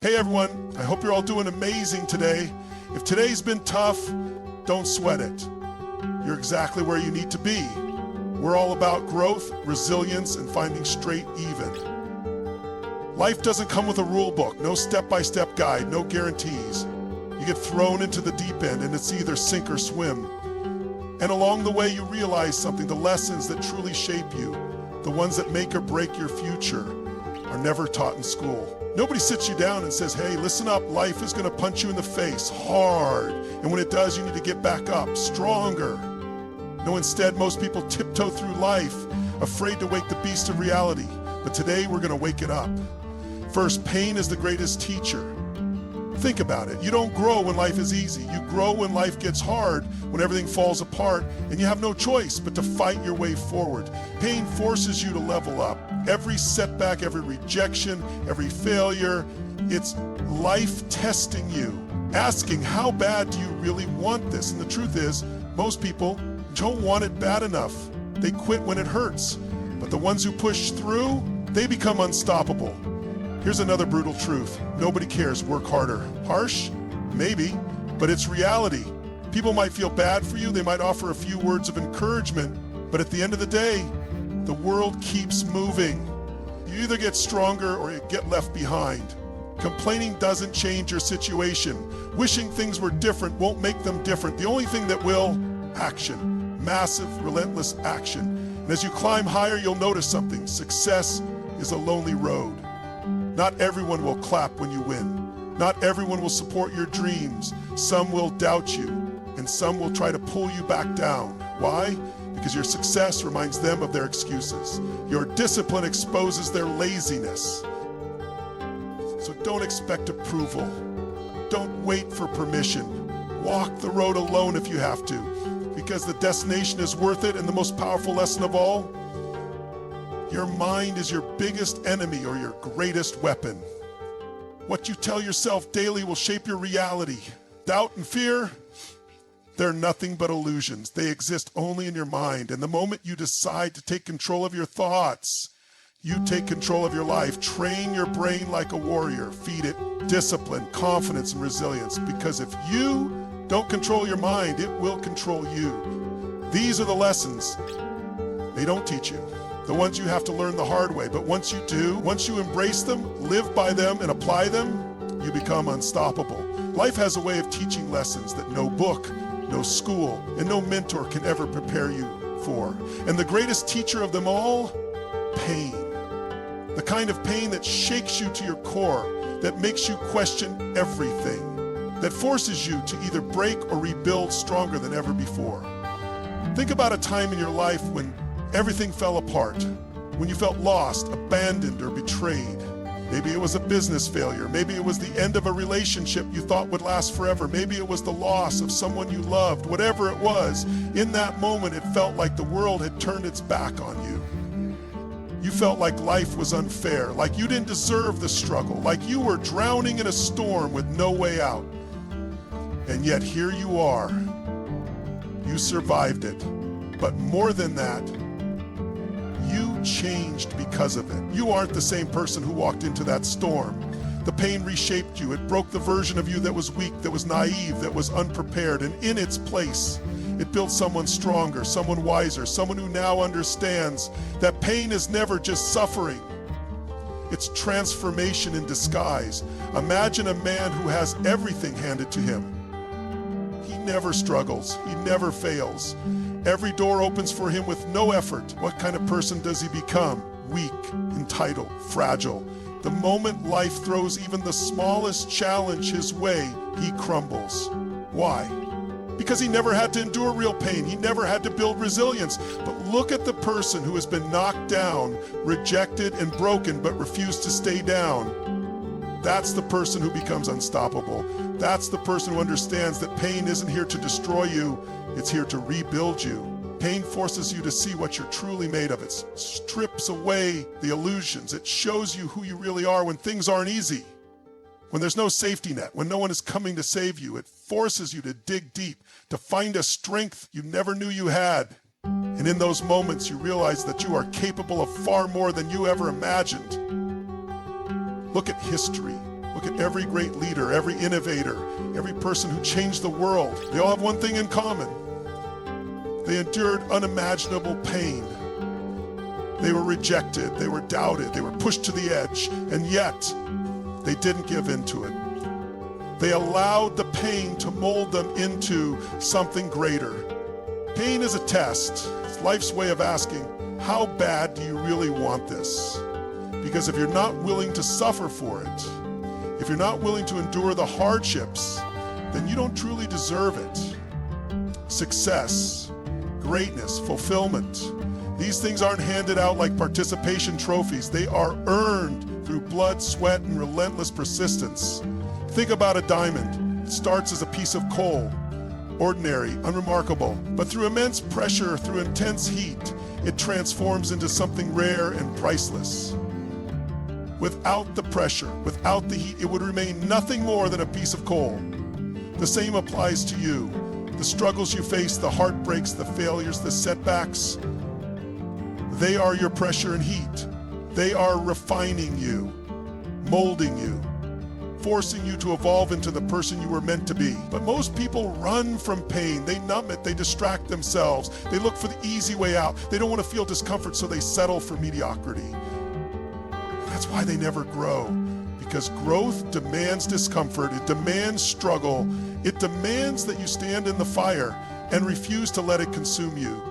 Hey everyone, I hope you're all doing amazing today. If today's been tough, don't sweat it. You're exactly where you need to be. We're all about growth, resilience, and finding straight even. Life doesn't come with a rule book, no step-by-step guide, no guarantees. You get thrown into the deep end and it's either sink or swim. And along the way you realize something, the lessons that truly shape you, the ones that make or break your future, are never taught in school. Nobody sits you down and says, hey, listen up, life is gonna punch you in the face hard. And when it does, you need to get back up, stronger. No, instead, most people tiptoe through life, afraid to wake the beast of reality. But today, we're gonna wake it up. First, pain is the greatest teacher. Think about it. You don't grow when life is easy. You grow when life gets hard, when everything falls apart, and you have no choice but to fight your way forward. Pain forces you to level up. Every setback, every rejection, every failure, it's life testing you, asking, how bad do you really want this? And the truth is, most people don't want it bad enough. They quit when it hurts. But the ones who push through, they become unstoppable. Here's another brutal truth. Nobody cares. Work harder. Harsh? Maybe, but it's reality. People might feel bad for you. They might offer a few words of encouragement, but at the end of the day, the world keeps moving. You either get stronger or you get left behind. Complaining doesn't change your situation. Wishing things were different won't make them different. The only thing that will, action. Massive, relentless action. And as you climb higher, you'll notice something. Success is a lonely road. Not everyone will clap when you win. Not everyone will support your dreams. Some will doubt you, and some will try to pull you back down. Why? Because your success reminds them of their excuses. Your discipline exposes their laziness. So don't expect approval. Don't wait for permission. Walk the road alone if you have to, because the destination is worth it. And the most powerful lesson of all, your mind is your biggest enemy or your greatest weapon. What you tell yourself daily will shape your reality. Doubt and fear, they're nothing but illusions. They exist only in your mind. And the moment you decide to take control of your thoughts, you take control of your life. Train your brain like a warrior. Feed it discipline, confidence, and resilience. Because if you don't control your mind, it will control you. These are the lessons they don't teach you. The ones you have to learn the hard way. But once you do, once you embrace them, live by them, and apply them, you become unstoppable. Life has a way of teaching lessons that no book, no school, and no mentor can ever prepare you for. And the greatest teacher of them all, pain. The kind of pain that shakes you to your core, that makes you question everything, that forces you to either break or rebuild stronger than ever before. Think about a time in your life when everything fell apart, when you felt lost, abandoned, or betrayed. Maybe it was a business failure. Maybe it was the end of a relationship you thought would last forever. Maybe it was the loss of someone you loved. Whatever it was, in that moment it felt like the world had turned its back on you. You felt like life was unfair, like you didn't deserve the struggle, like you were drowning in a storm with no way out. And yet here you are. You survived it. But more than that, you changed because of it. You aren't the same person who walked into that storm. The pain reshaped you. It broke the version of you that was weak, that was naive, that was unprepared. And in its place, it built someone stronger, someone wiser, someone who now understands that pain is never just suffering. It's transformation in disguise. Imagine a man who has everything handed to him. He never struggles. He never fails. Every door opens for him with no effort. What kind of person does he become? Weak, entitled, fragile. The moment life throws even the smallest challenge his way, he crumbles. Why? Because he never had to endure real pain. He never had to build resilience. But look at the person who has been knocked down, rejected, and broken, but refused to stay down. That's the person who becomes unstoppable. That's the person who understands that pain isn't here to destroy you. It's here to rebuild you. Pain forces you to see what you're truly made of. It strips away the illusions. It shows you who you really are when things aren't easy. When there's no safety net, when no one is coming to save you, it forces you to dig deep, to find a strength you never knew you had. And in those moments, you realize that you are capable of far more than you ever imagined. Look at history. Look at every great leader, every innovator, every person who changed the world. They all have one thing in common. They endured unimaginable pain. They were rejected, they were doubted, they were pushed to the edge, and yet they didn't give in to it. They allowed the pain to mold them into something greater. Pain is a test. It's life's way of asking, how bad do you really want this? Because if you're not willing to suffer for it, if you're not willing to endure the hardships, then you don't truly deserve it. Success, greatness, fulfillment, these things aren't handed out like participation trophies. They are earned through blood, sweat, and relentless persistence. Think about a diamond. It starts as a piece of coal, ordinary, unremarkable, but through immense pressure, through intense heat, it transforms into something rare and priceless. Without the pressure, without the heat, it would remain nothing more than a piece of coal. The same applies to you. The struggles you face, the heartbreaks, the failures, the setbacks, they are your pressure and heat. They are refining you, molding you, forcing you to evolve into the person you were meant to be. But most people run from pain. They numb it. They distract themselves. They look for the easy way out. They don't want to feel discomfort, so they settle for mediocrity. That's why they never grow, because growth demands discomfort. It demands struggle. It demands that you stand in the fire and refuse to let it consume you.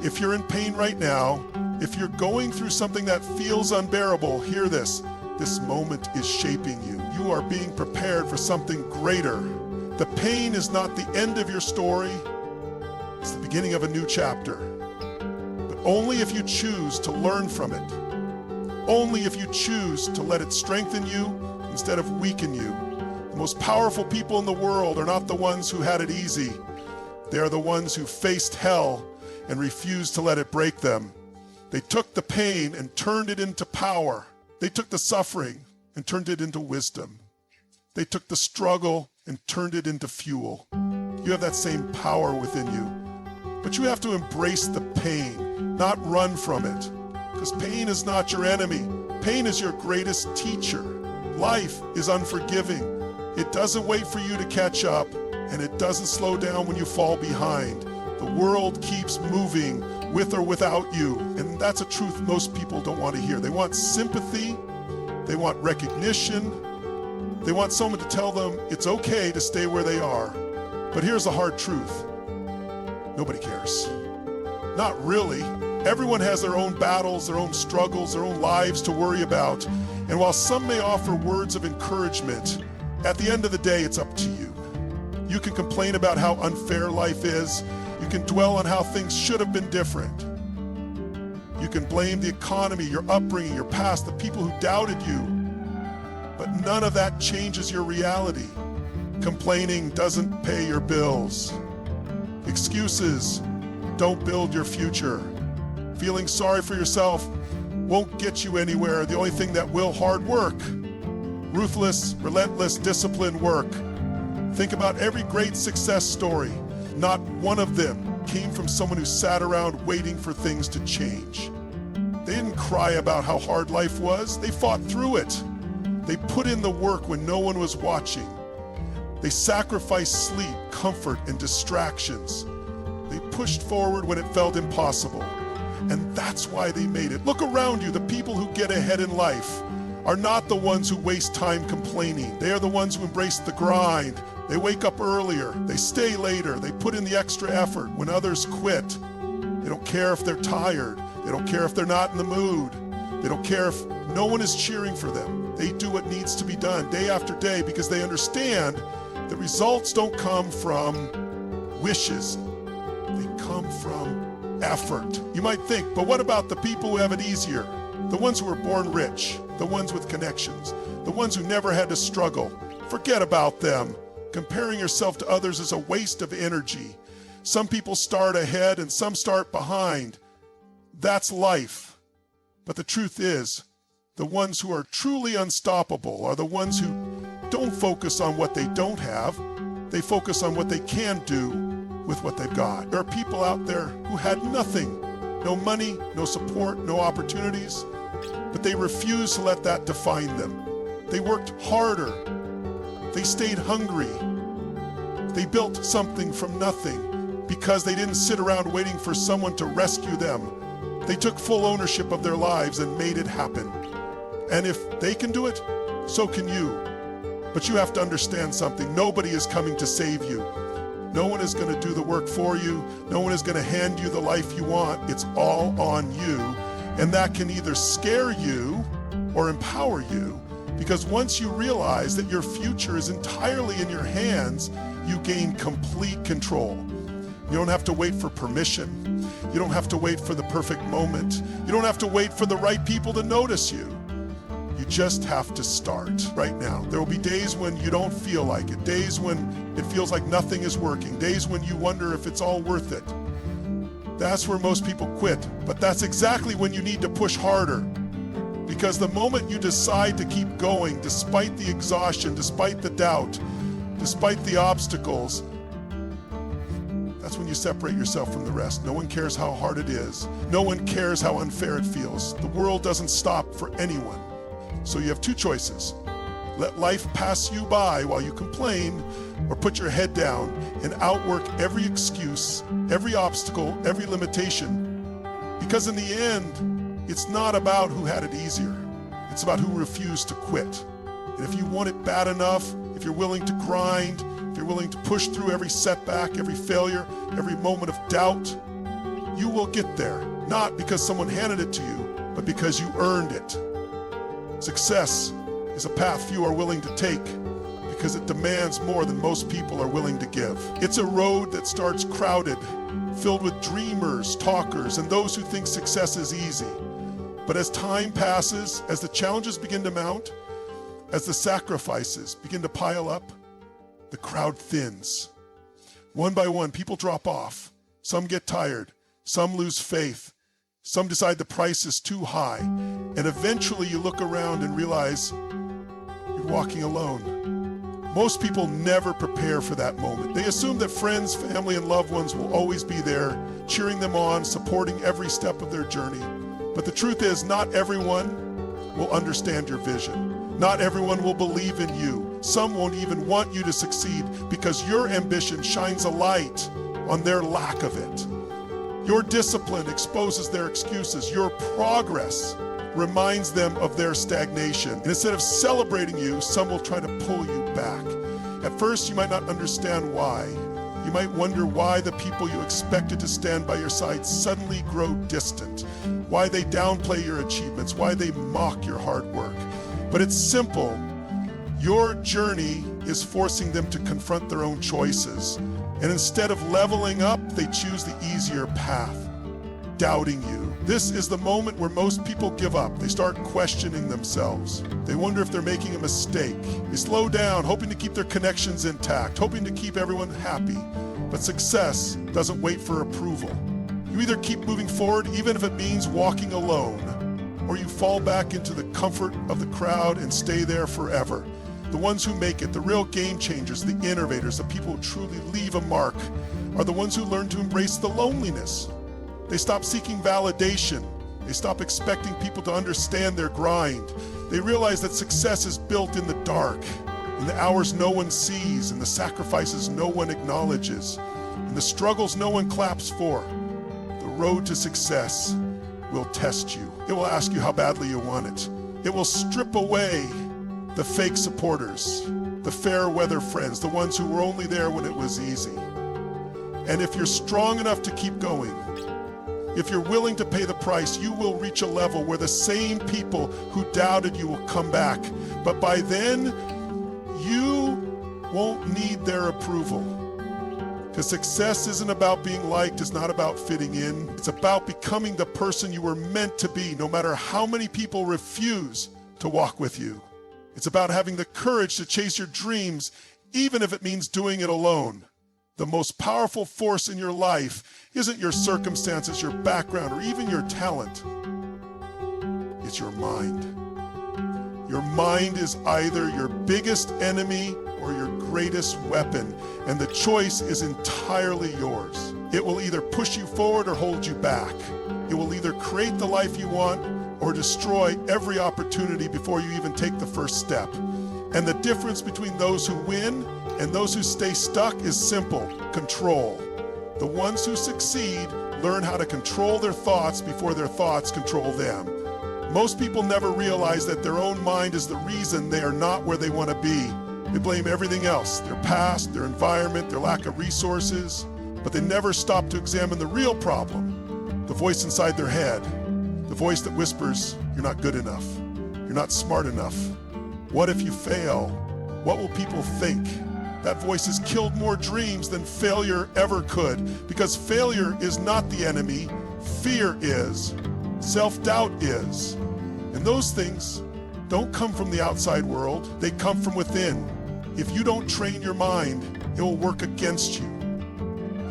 If you're in pain right now, if you're going through something that feels unbearable, hear this. This moment is shaping you. You are being prepared for something greater. The pain is not the end of your story. It's the beginning of a new chapter. But only if you choose to learn from it. Only if you choose to let it strengthen you instead of weaken you. The most powerful people in the world are not the ones who had it easy. They are the ones who faced hell and refused to let it break them. They took the pain and turned it into power. They took the suffering and turned it into wisdom. They took the struggle and turned it into fuel. You have that same power within you. But you have to embrace the pain, not run from it. Because pain is not your enemy. Pain is your greatest teacher. Life is unforgiving. It doesn't wait for you to catch up, and it doesn't slow down when you fall behind. The world keeps moving with or without you, and that's a truth most people don't want to hear. They want sympathy, they want recognition, they want someone to tell them it's okay to stay where they are. But here's the hard truth. Nobody cares. Not really. Everyone has their own battles, their own struggles, their own lives to worry about. And while some may offer words of encouragement, at the end of the day, it's up to you. You can complain about how unfair life is. You can dwell on how things should have been different. You can blame the economy, your upbringing, your past, the people who doubted you. But none of that changes your reality. Complaining doesn't pay your bills. Excuses don't build your future. Feeling sorry for yourself won't get you anywhere. The only thing that will, hard work. Ruthless, relentless, disciplined work. Think about every great success story. Not one of them came from someone who sat around waiting for things to change. They didn't cry about how hard life was. They fought through it. They put in the work when no one was watching. They sacrificed sleep, comfort, and distractions. They pushed forward when it felt impossible. And that's why they made it. Look around you. The people who get ahead in life are not the ones who waste time complaining. They are the ones who embrace the grind. They wake up earlier. They stay later. They put in the extra effort when others quit. They don't care if they're tired. They don't care if they're not in the mood. They don't care if no one is cheering for them. They do what needs to be done day after day because they understand that results don't come from wishes. They come from effort. You might think, but what about the people who have it easier? The ones who were born rich, the ones with connections, the ones who never had to struggle. Forget about them. Comparing yourself to others is a waste of energy. Some people start ahead and some start behind. That's life. But the truth is, the ones who are truly unstoppable are the ones who don't focus on what they don't have. They focus on what they can do with what they've got. There are people out there who had nothing, no money, no support, no opportunities, but they refuse to let that define them. They worked harder. They stayed hungry. They built something from nothing because they didn't sit around waiting for someone to rescue them. They took full ownership of their lives and made it happen. And if they can do it, so can you. But you have to understand something. Nobody is coming to save you. No one is going to do the work for you. No one is going to hand you the life you want. It's all on you. And that can either scare you or empower you, because once you realize that your future is entirely in your hands, you gain complete control. You don't have to wait for permission. You don't have to wait for the perfect moment. You don't have to wait for the right people to notice you. You just have to start right now. There will be days when you don't feel like it, days when it feels like nothing is working, days when you wonder if it's all worth it. That's where most people quit, but that's exactly when you need to push harder. Because the moment you decide to keep going, despite the exhaustion, despite the doubt, despite the obstacles, that's when you separate yourself from the rest. No one cares how hard it is. No one cares how unfair it feels. The world doesn't stop for anyone. So you have two choices. Let life pass you by while you complain, or put your head down and outwork every excuse, every obstacle, every limitation. Because in the end, it's not about who had it easier. It's about who refused to quit. And if you want it bad enough, if you're willing to grind, if you're willing to push through every setback, every failure, every moment of doubt, you will get there. Not because someone handed it to you, but because you earned it. Success is a path few are willing to take because it demands more than most people are willing to give. It's a road that starts crowded, filled with dreamers, talkers, and those who think success is easy. But as time passes, as the challenges begin to mount, as the sacrifices begin to pile up, the crowd thins. One by one, people drop off. Some get tired. Some lose faith. Some decide the price is too high. And eventually you look around and realize you're walking alone. Most people never prepare for that moment. They assume that friends, family, and loved ones will always be there, cheering them on, supporting every step of their journey. But the truth is, not everyone will understand your vision. Not everyone will believe in you. Some won't even want you to succeed because your ambition shines a light on their lack of it. Your discipline exposes their excuses. Your progress reminds them of their stagnation. And instead of celebrating you, some will try to pull you back. At first, you might not understand why. You might wonder why the people you expected to stand by your side suddenly grow distant, why they downplay your achievements, why they mock your hard work. But it's simple. Your journey is forcing them to confront their own choices. And instead of leveling up, they choose the easier path, doubting you. This is the moment where most people give up. They start questioning themselves. They wonder if they're making a mistake. They slow down, hoping to keep their connections intact, hoping to keep everyone happy. But success doesn't wait for approval. You either keep moving forward, even if it means walking alone, or you fall back into the comfort of the crowd and stay there forever. The ones who make it, the real game changers, the innovators, the people who truly leave a mark, are the ones who learn to embrace the loneliness. They stop seeking validation. They stop expecting people to understand their grind. They realize that success is built in the dark, in the hours no one sees, in the sacrifices no one acknowledges, in the struggles no one claps for. The road to success will test you. It will ask you how badly you want it. It will strip away the fake supporters, the fair weather friends, the ones who were only there when it was easy. And if you're strong enough to keep going, if you're willing to pay the price, you will reach a level where the same people who doubted you will come back. But by then, you won't need their approval. Because success isn't about being liked, it's not about fitting in. It's about becoming the person you were meant to be, no matter how many people refuse to walk with you. It's about having the courage to chase your dreams, even if it means doing it alone. The most powerful force in your life isn't your circumstances, your background, or even your talent. It's your mind. Your mind is either your biggest enemy or your greatest weapon, and the choice is entirely yours. It will either push you forward or hold you back. It will either create the life you want or destroy every opportunity before you even take the first step. And the difference between those who win and those who stay stuck is simple: control. The ones who succeed learn how to control their thoughts before their thoughts control them. Most people never realize that their own mind is the reason they are not where they want to be. They blame everything else: their past, their environment, their lack of resources, but they never stop to examine the real problem, the voice inside their head, the voice that whispers, "You're not good enough. You're not smart enough. What if you fail? What will people think?" That voice has killed more dreams than failure ever could, because failure is not the enemy, fear is, self-doubt is. And those things don't come from the outside world, they come from within. If you don't train your mind, it will work against you.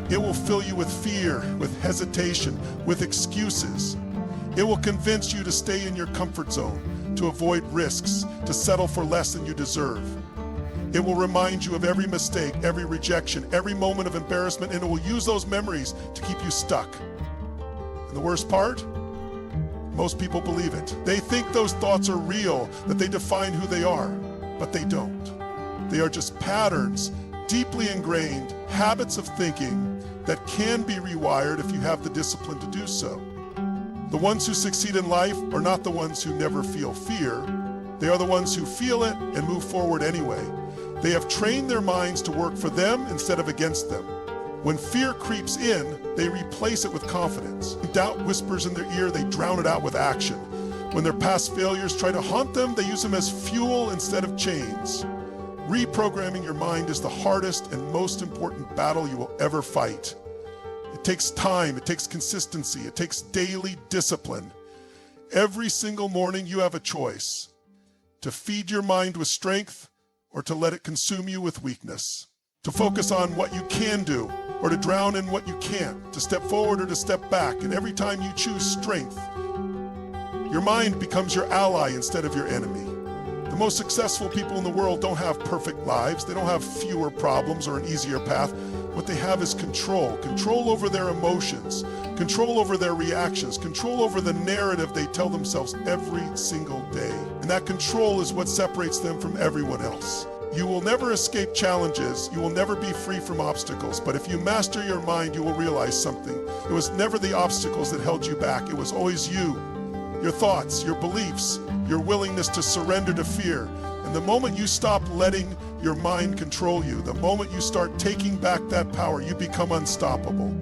It will fill you with fear, with hesitation, with excuses. It will convince you to stay in your comfort zone, to avoid risks, to settle for less than you deserve. It will remind you of every mistake, every rejection, every moment of embarrassment, and it will use those memories to keep you stuck. And the worst part? Most people believe it. They think those thoughts are real, that they define who they are, but they don't. They are just patterns, deeply ingrained habits of thinking that can be rewired if you have the discipline to do so. The ones who succeed in life are not the ones who never feel fear. They are the ones who feel it and move forward anyway. They have trained their minds to work for them instead of against them. When fear creeps in, they replace it with confidence. When doubt whispers in their ear, they drown it out with action. When their past failures try to haunt them, they use them as fuel instead of chains. Reprogramming your mind is the hardest and most important battle you will ever fight. It takes time, it takes consistency, it takes daily discipline. Every single morning you have a choice: to feed your mind with strength or to let it consume you with weakness. To focus on what you can do or to drown in what you can't. To step forward or to step back. And every time you choose strength, your mind becomes your ally instead of your enemy. The most successful people in the world don't have perfect lives. They don't have fewer problems or an easier path. What they have is control. Control over their emotions. Control over their reactions. Control over the narrative they tell themselves every single day. And that control is what separates them from everyone else. You will never escape challenges. You will never be free from obstacles. But if you master your mind, you will realize something. It was never the obstacles that held you back. It was always you. Your thoughts, your beliefs, your willingness to surrender to fear. And the moment you stop letting your mind control you, the moment you start taking back that power, you become unstoppable.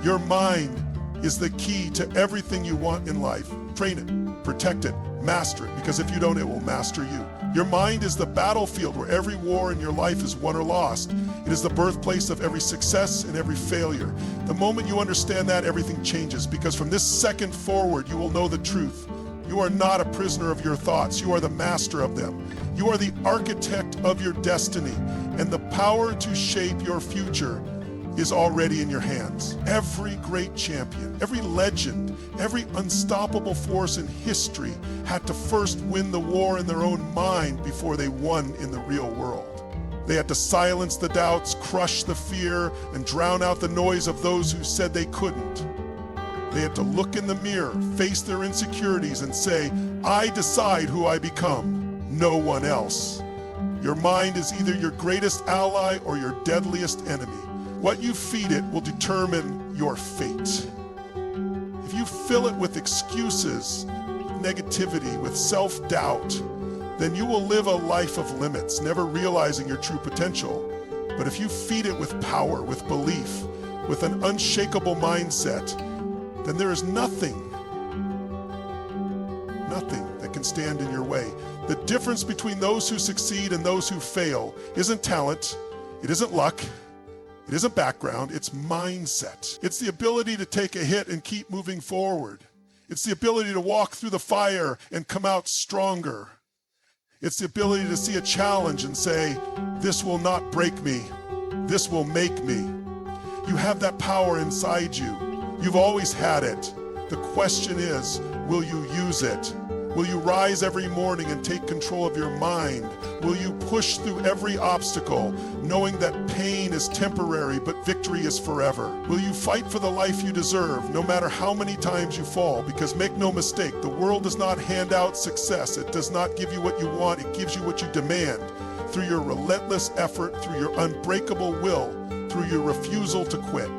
Your mind is the key to everything you want in life. Train it, protect it, master it, because if you don't, it will master you. Your mind is the battlefield where every war in your life is won or lost. It is the birthplace of every success and every failure. The moment you understand that, everything changes, because from this second forward, you will know the truth. You are not a prisoner of your thoughts. You are the master of them. You are the architect of your destiny, and the power to shape your future is already in your hands. Every great champion, every legend, every unstoppable force in history had to first win the war in their own mind before they won in the real world. They had to silence the doubts, crush the fear, and drown out the noise of those who said they couldn't. They had to look in the mirror, face their insecurities, and say, "I decide who I become, no one else." Your mind is either your greatest ally or your deadliest enemy. What you feed it will determine your fate. If you fill it with excuses, negativity, with self-doubt, then you will live a life of limits, never realizing your true potential. But if you feed it with power, with belief, with an unshakable mindset, then there is nothing that can stand in your way. The difference between those who succeed and those who fail isn't talent, it isn't luck, it isn't background, it's mindset. It's the ability to take a hit and keep moving forward. It's the ability to walk through the fire and come out stronger. It's the ability to see a challenge and say, "This will not break me, this will make me." You have that power inside you. You've always had it. The question is, will you use it? Will you rise every morning and take control of your mind? Will you push through every obstacle, knowing that pain is temporary but victory is forever? Will you fight for the life you deserve, no matter how many times you fall? Because make no mistake, the world does not hand out success. It does not give you what you want, it gives you what you demand. Through your relentless effort, through your unbreakable will, through your refusal to quit.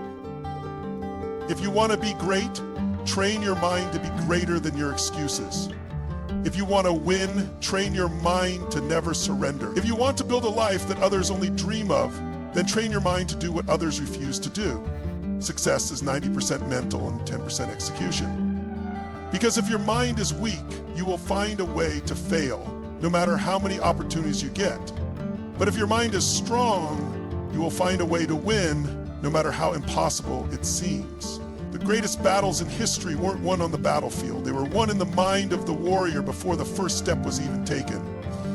If you want to be great, train your mind to be greater than your excuses. If you want to win, train your mind to never surrender. If you want to build a life that others only dream of, then train your mind to do what others refuse to do. Success is 90% mental and 10% execution. Because if your mind is weak, you will find a way to fail, no matter how many opportunities you get. But if your mind is strong, you will find a way to win, no matter how impossible it seems. The greatest battles in history weren't won on the battlefield. They were won in the mind of the warrior before the first step was even taken.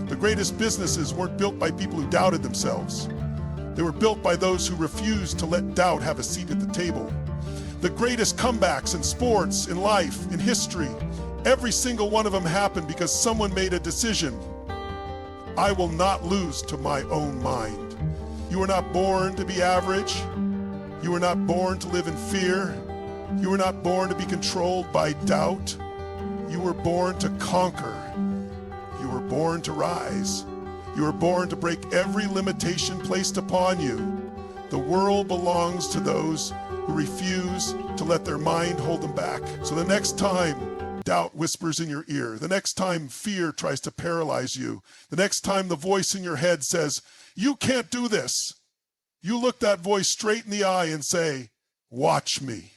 The greatest businesses weren't built by people who doubted themselves. They were built by those who refused to let doubt have a seat at the table. The greatest comebacks in sports, in life, in history, every single one of them happened because someone made a decision. I will not lose to my own mind. You were not born to be average. You were not born to live in fear. You were not born to be controlled by doubt. You were born to conquer. You were born to rise. You were born to break every limitation placed upon you. The world belongs to those who refuse to let their mind hold them back. So the next time doubt whispers in your ear, the next time fear tries to paralyze you, the next time the voice in your head says, "You can't do this," you look that voice straight in the eye and say, "Watch me.